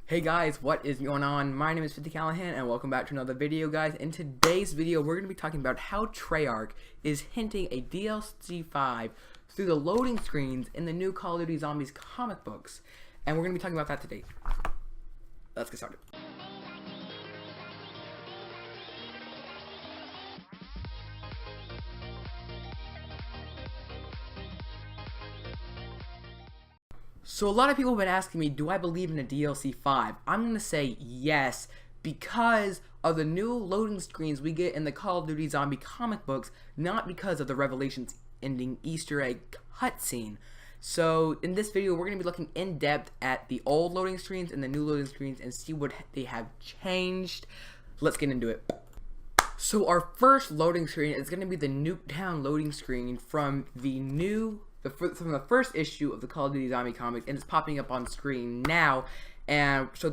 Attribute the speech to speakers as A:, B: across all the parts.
A: Hey guys, what is going on? My name is 50 Callahan and welcome back to another video, guys. In today's video, we're going to be talking about how TreyArc is hinting a DLC5 through the loading screens in the new Call of Duty Zombies comic books. And we're going to be talking about that today. Let's get started. So a lot of people have been asking me, do I believe in a DLC 5? I'm going to say yes, because of the new loading screens we get in the Call of Duty Zombie comic books, not because of the Revelations ending Easter egg cutscene. So in this video, we're going to be looking in depth at the old loading screens and the new loading screens and see what they have changed. Let's get into it. So our first loading screen is going to be the Nuketown loading screen from from the first issue of the Call of Duty Zombie comic, and it's popping up on screen now. And so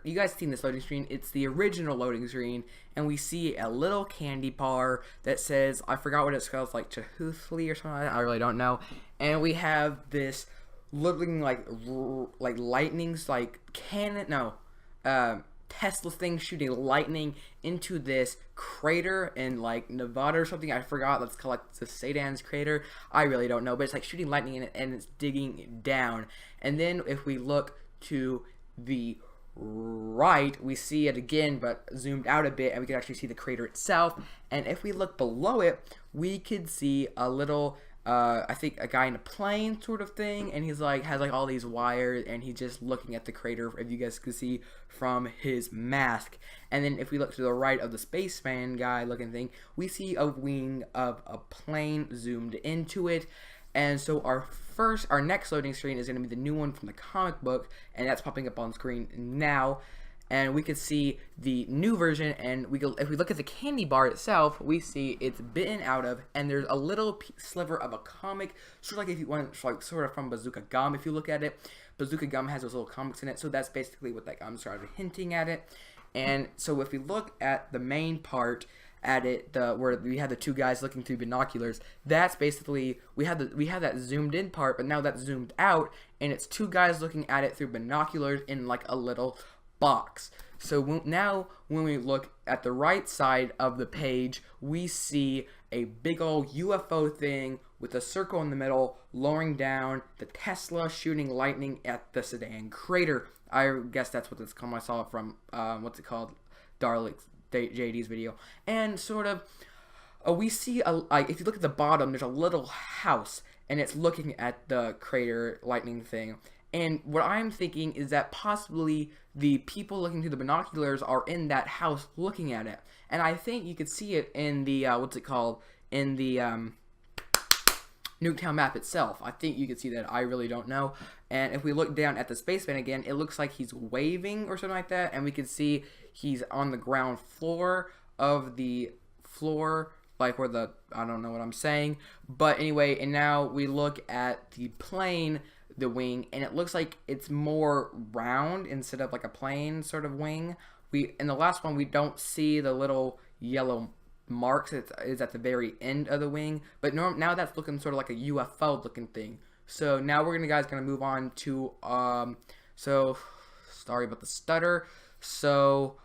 A: you guys seen this loading screen, it's the original loading screen, and we see a little candy bar that says, I forgot what it spells, like Chahoothly or something like that, I really don't know. And we have this looking like lightnings, like Tesla thing shooting lightning into this crater in like Nevada or something. I forgot. Let's call it the Satan's crater. I really don't know, but it's like shooting lightning in it and it's digging down. And then if we look to the right, we see it again, but zoomed out a bit, and we can actually see the crater itself. And if we look below it, we could see a little I think a guy in a plane sort of thing, and he's like has like all these wires, and he's just looking at the crater, if you guys can see from his mask. And then if we look to the right of the spaceman guy looking thing, we see a wing of a plane zoomed into it. And so our next loading screen is going to be the new one from the comic book, and that's popping up on screen now. And we can see the new version, and if we look at the candy bar itself, we see it's bitten out of, and there's a little sliver of a comic, sort of like if you want, sort of from Bazooka Gum. If you look at it, Bazooka Gum has those little comics in it, so that's basically what that gum started hinting at it. And so if we look at the main part at it, where we have the two guys looking through binoculars, that's basically we have that zoomed in part, but now that's zoomed out, and it's two guys looking at it through binoculars in like a little box. So now when we look at the right side of the page, we see a big old UFO thing with a circle in the middle lowering down, the Tesla shooting lightning at the Sedan crater. I guess that's what it's called. I saw it from what's it called, Darlick's JD's video. And sort of we see if you look at the bottom, there's a little house, and it's looking at the crater lightning thing. And what I'm thinking is that possibly the people looking through the binoculars are in that house looking at it. And I think you could see it in the, in the Nuketown map itself. I think you could see that. I really don't know. And if we look down at the spaceman again, it looks like he's waving or something like that. And we can see he's on the ground floor of the floor, like where I don't know what I'm saying. But anyway, and now we look at the plane, the wing, and it looks like it's more round instead of like a plane sort of wing. In the last one, we don't see the little yellow marks. It's at the very end of the wing, but now that's looking sort of like a UFO looking thing. So now we're gonna move on to so sorry about the stutter. So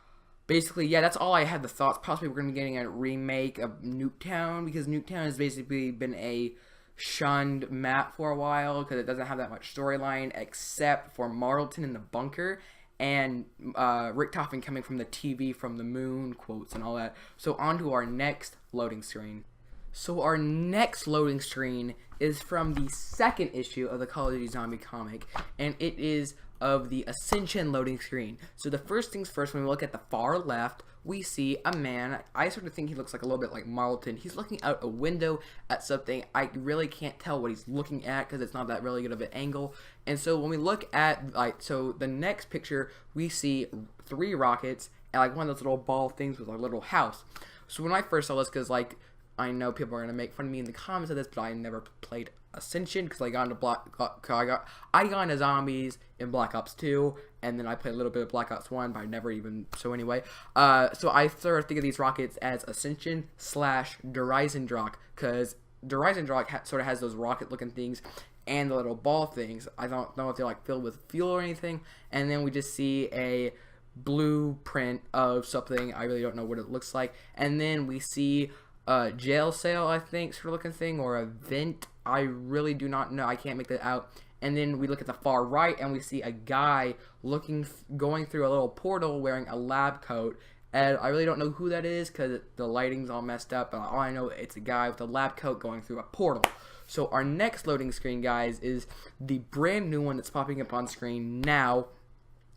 A: basically, yeah, that's all I had the thoughts. Possibly we're gonna be getting a remake of Nuketown, because Nuketown has basically been a shunned map for a while because it doesn't have that much storyline except for Marlton in the bunker and Richtofen coming from the TV from the moon quotes and all that. So on to our next loading screen. So our next loading screen is from the second issue of the Call of Duty Zombie comic, and it is of the Ascension loading screen. So the first things first, when we look at the far left, we see a man. I sort of think he looks like a little bit like Marlton. He's looking out a window at something. I really can't tell what he's looking at because it's not that really good of an angle. And so when we look at so the next picture, we see 3 rockets and like one of those little ball things with a little house. So when I first saw this, because like I know people are gonna make fun of me in the comments of this, but I never played Ascension because I got into zombies in Black Ops 2, and then I played a little bit of Black Ops 1, but I never even. So anyway, so I sort of think of these rockets as Ascension / Derizen Drock, because Derizen Drock sort of has those rocket looking things, and the little ball things. I don't know if they're like filled with fuel or anything. And then we just see a blueprint of something. I really don't know what it looks like. And then we see a jail cell, I think, sort of looking thing, or a vent. I really do not know. I can't make that out. And then we look at the far right, and we see a guy going through a little portal wearing a lab coat. And I really don't know who that is because the lighting's all messed up. But all I know, it's a guy with a lab coat going through a portal. So our next loading screen, guys, is the brand new one that's popping up on screen now.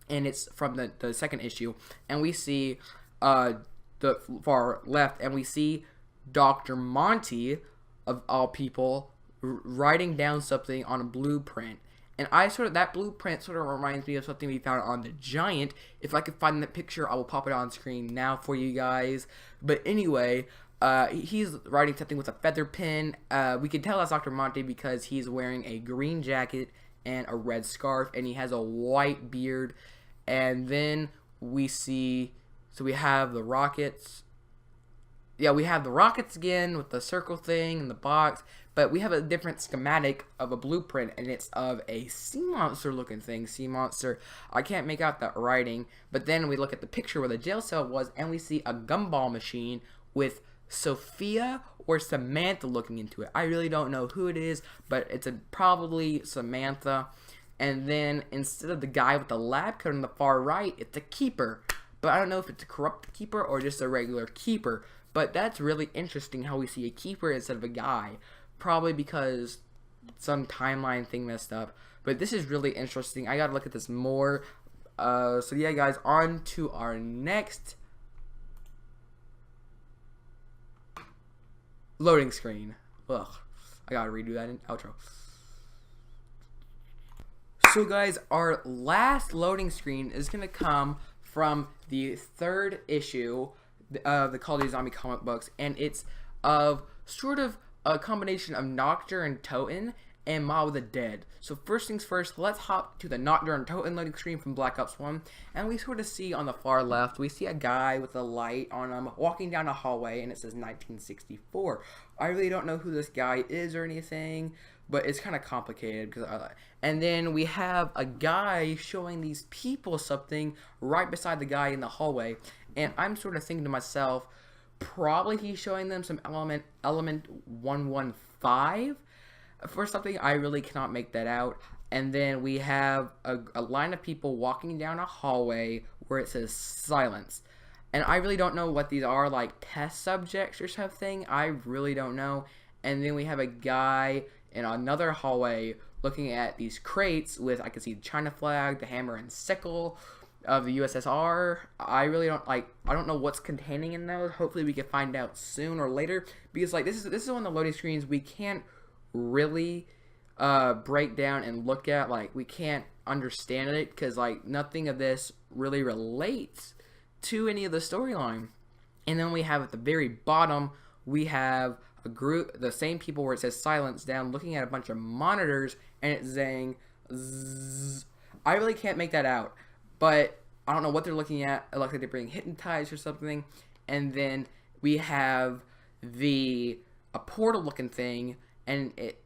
A: And it's from the second issue. And we see the far left, and we see Dr. Monty, of all people, writing down something on a blueprint. And that blueprint sort of reminds me of something we found on the Giant. If I could find that picture, I will pop it on screen now for you guys. But anyway, he's writing something with a feather pen. We can tell that's Dr. Monty because he's wearing a green jacket and a red scarf, and he has a white beard. And then we see, so we have the rockets. Yeah, we have the rockets again with the circle thing and the box, but we have a different schematic of a blueprint, and it's of a sea monster looking thing. Sea monster. I can't make out that writing, but then we look at the picture where the jail cell was, and we see a gumball machine with Sophia or Samantha looking into it. I really don't know who it is, but it's probably Samantha. And then instead of the guy with the lab coat on the far right, it's a keeper. But I don't know if it's a corrupt keeper or just a regular keeper. But that's really interesting how we see a keeper instead of a guy. Probably because some timeline thing messed up. But this is really interesting. I gotta look at this more. So yeah, guys, on to our next loading screen. Ugh, I gotta redo that in outro. So guys, our last loading screen is gonna come from the third issue of the Call of Duty Zombie comic books, and it's of sort of a combination of Nocturne and Toten and Mob of the Dead. So first things first, let's hop to the Nocturne and Toten loading screen from Black Ops 1, and we sort of see on the far left, we see a guy with a light on him walking down a hallway, and it says 1964. I really don't know who this guy is or anything, but it's kind of complicated. And then we have a guy showing these people something right beside the guy in the hallway, and I'm sort of thinking to myself, probably he's showing them some element 115 for something. I really cannot make that out. And then we have a line of people walking down a hallway where it says silence. And I really don't know what these are, like test subjects or something. I really don't know. And then we have a guy in another hallway looking at these crates with, I can see the China flag, the hammer and sickle of the USSR. I really don't I don't know what's containing in those. Hopefully we can find out soon or later, because like this is one of the loading screens we can't really break down and look at. Like we can't understand it because like nothing of this really relates to any of the storyline. And then we have at the very bottom, we have a group, the same people where it says silence down, looking at a bunch of monitors, and it's saying zzz. I really can't make that out, but I don't know what they're looking at. It looks like they're being hypnotized or something. And then we have a portal looking thing, and it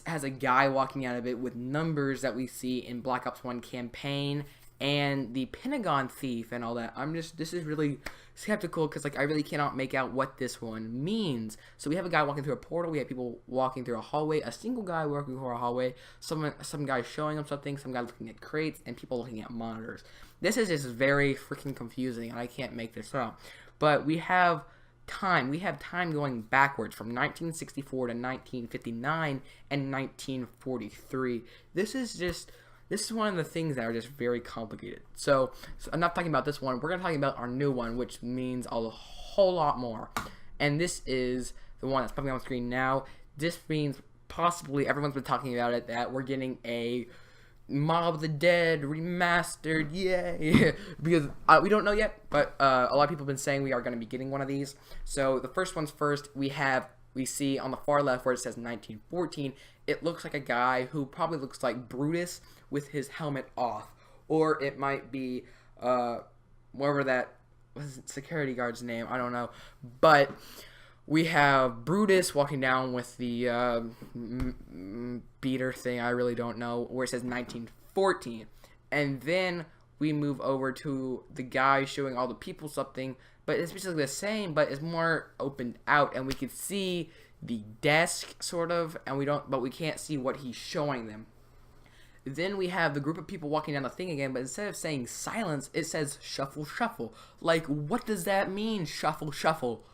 A: has a guy walking out of it with numbers that we see in Black Ops 1 campaign and the Pentagon thief and all that. This is really skeptical because like I really cannot make out what this one means. So we have a guy walking through a portal, we have people walking through a hallway, a single guy walking through a hallway, some guy showing them something, some guy looking at crates, and people looking at monitors. This is just very freaking confusing, and I can't make this up. But we have time. We have time going backwards from 1964 to 1959 and 1943. This is one of the things that are just very complicated. So I'm not talking about this one. We're going to talk about our new one, which means a whole lot more. And this is the one that's popping on the screen now. This means possibly everyone's been talking about it, that we're getting a Mob of the Dead remastered, yay! Because we don't know yet, but a lot of people have been saying we are going to be getting one of these. So the first one's first. We see on the far left where it says 1914, it looks like a guy who probably looks like Brutus with his helmet off. Or it might be, whatever that was, security guard's name, I don't know. But We have Brutus walking down with the beater thing. I really don't know where it says 1914, and then we move over to the guy showing all the people something, but it's basically the same, but it's more opened out, and we can see the desk sort of, and we can't see what he's showing them. Then we have the group of people walking down the thing again, but instead of saying silence, it says shuffle, shuffle. Like, what does that mean, shuffle, shuffle?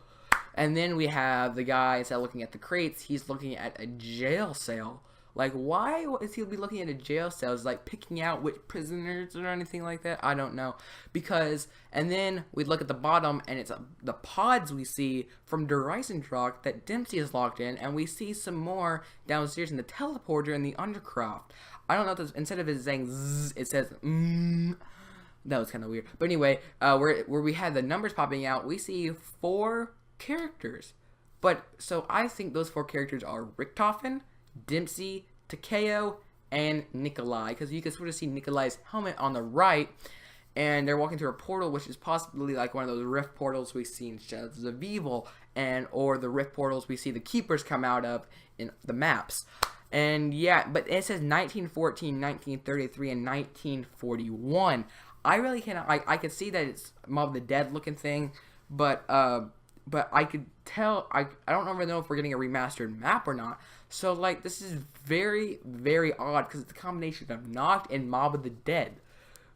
A: And then we have the guy, instead of looking at the crates, he's looking at a jail cell. Like, why is he be looking at a jail cell? Is like picking out which prisoners or anything like that? I don't know. Because, and then we look at the bottom, and it's the pods we see from Der Reisendracht that Dempsey is locked in, and we see some more downstairs in the teleporter in the Undercroft. I don't know if this, instead of it saying zzz, it says That was kind of weird. But anyway, where we had the numbers popping out, we see 4 characters. But, so I think those 4 characters are Richtofen, Dempsey, Takeo, and Nikolai. Because you can sort of see Nikolai's helmet on the right. And they're walking through a portal, which is possibly like one of those rift portals we see in Shadows of Evil. Or the rift portals we see the Keepers come out of in the maps. And yeah, but it says 1914, 1933, and 1941. I really cannot. I could see that it's Mob of the Dead looking thing, but I could tell. I don't really know if we're getting a remastered map or not. So like, this is very, very odd because it's a combination of Noct and Mob of the Dead.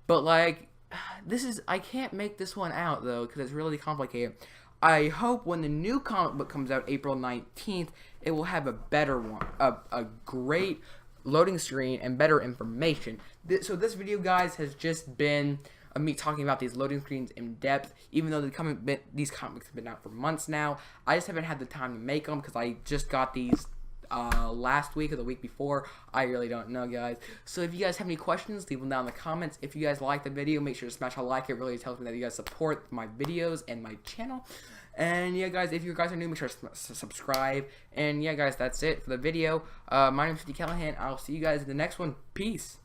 A: But like, I can't make this one out though because it's really complicated. I hope when the new comic book comes out April 19th, it will have a better one, a great loading screen and better information. So this video, guys, has just been me talking about these loading screens in depth, even though these comics have been out for months now. I just haven't had the time to make them because I just got these last week or the week before. I really don't know, guys. So if you guys have any questions, leave them down in the comments. If you guys like the video, make sure to smash a like. It really tells me that you guys support my videos and my channel. And yeah, guys, if you guys are new, make sure to subscribe. And yeah, guys, that's it for the video. My name is 50 Callahan. I'll see you guys in the next one. Peace.